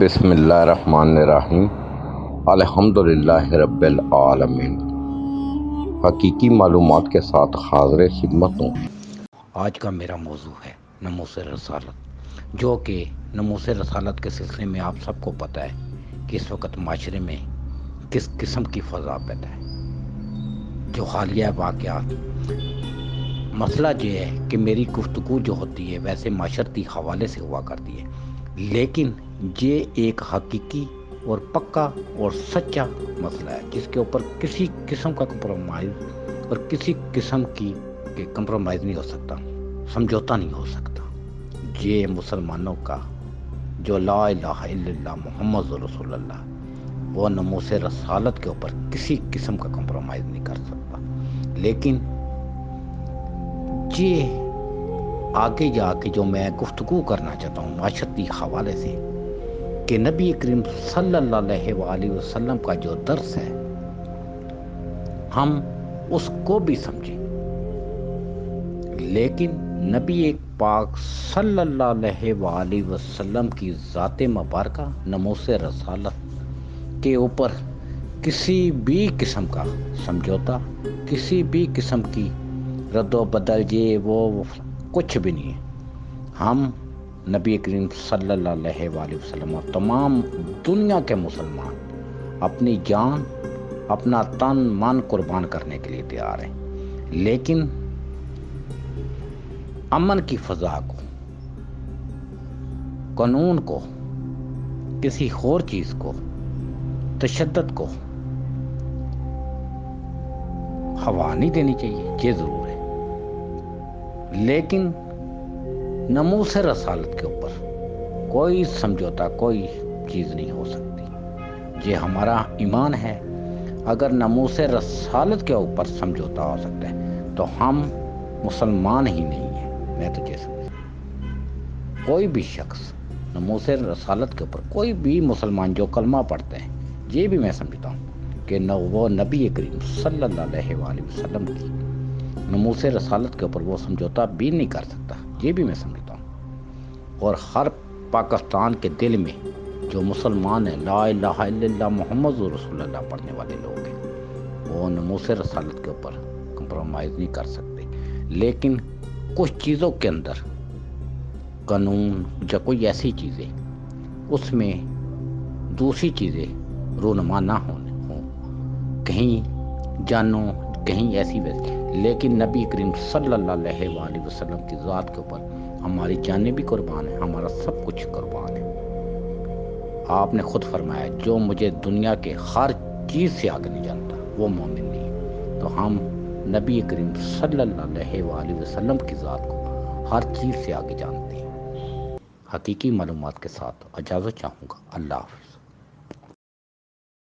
بسم اللہ الرحمن الرحیم۔ الحمدللہ رب العالمین۔ حقیقی معلومات کے ساتھ حاضر خدمت ہوں۔ آج کا میرا موضوع ہے ناموس رسالت، جو کہ ناموس رسالت کے سلسلے میں آپ سب کو پتہ ہے کہ اس وقت معاشرے میں کس قسم کی فضا پیدا ہے۔ جو حالیہ واقعات، مسئلہ یہ ہے کہ میری گفتگو جو ہوتی ہے ویسے معاشرتی حوالے سے ہوا کرتی ہے، لیکن یہ ایک حقیقی اور پکا اور سچا مسئلہ ہے جس کے اوپر کسی قسم کا کمپرومائز اور کسی قسم کی کمپرومائز نہیں ہو سکتا، سمجھوتا نہیں ہو سکتا۔ یہ مسلمانوں کا جو لا الہ الا اللہ محمد رسول اللہ، وہ ناموس رسالت کے اوپر کسی قسم کا کمپرومائز نہیں کر سکتا۔ لیکن یہ آگے جا کے جو میں گفتگو کرنا چاہتا ہوں معاشرتی حوالے سے، کہ نبی کریم صلی اللہ علیہ وآلہ وسلم کا جو درس ہے ہم اس کو بھی سمجھیں، لیکن نبی پاک صلی اللہ علیہ وآلہ وسلم کی ذات مبارکہ ناموس رسالت کے اوپر کسی بھی قسم کا سمجھوتا، کسی بھی قسم کی رد و بدل یہ وہ کچھ بھی نہیں ہے۔ ہم نبی کریم صلی اللہ علیہ وآلہ وسلم اور تمام دنیا کے مسلمان اپنی جان، اپنا تن من قربان کرنے کے لیے تیار ہیں، لیکن امن کی فضا کو، قانون کو، کسی اور چیز کو، تشدد کو ہوا نہیں دینی چاہیے، یہ ضرور ہے۔ لیکن ناموس رسالت کے اوپر کوئی سمجھوتا، کوئی چیز نہیں ہو سکتی۔ یہ ہمارا ایمان ہے۔ اگر ناموس رسالت کے اوپر سمجھوتا ہو سکتا ہے تو ہم مسلمان ہی نہیں ہیں۔ میں تو یہ سمجھتا، کوئی بھی شخص ناموس رسالت کے اوپر، کوئی بھی مسلمان جو کلمہ پڑھتے ہیں، یہ بھی میں سمجھتا ہوں کہ وہ نبی کریم صلی اللہ علیہ وآلہ وسلم کی ناموس رسالت کے اوپر وہ سمجھوتا بھی نہیں کر سکتا، یہ بھی میں سمجھتا ہوں۔ اور ہر پاکستان کے دل میں جو مسلمان ہیں، لا الہ الا اللہ محمد رسول اللہ پڑھنے والے لوگ ہیں، وہ ناموس رسالت کے اوپر کمپرومائز نہیں کر سکتے۔ لیکن کچھ چیزوں کے اندر قانون یا کوئی ایسی چیزیں اس میں دوسری چیزیں رونما نہ ہوں، کہیں جانوں، کہیں ایسی ویسی، لیکن نبی کریم صلی اللہ علیہ وآلہ وسلم کی ذات کے اوپر ہماری جانیں بھی قربان ہیں، ہمارا سب کچھ قربان ہے۔ آپ نے خود فرمایا جو مجھے دنیا کے ہر چیز سے آگے نہیں جانتا وہ مومن نہیں۔ تو ہم نبی کریم صلی اللہ علیہ وآلہ وسلم کی ذات کو ہر چیز سے آگے جانتے ہیں۔ حقیقی معلومات کے ساتھ اجازت چاہوں گا۔ اللہ حافظ۔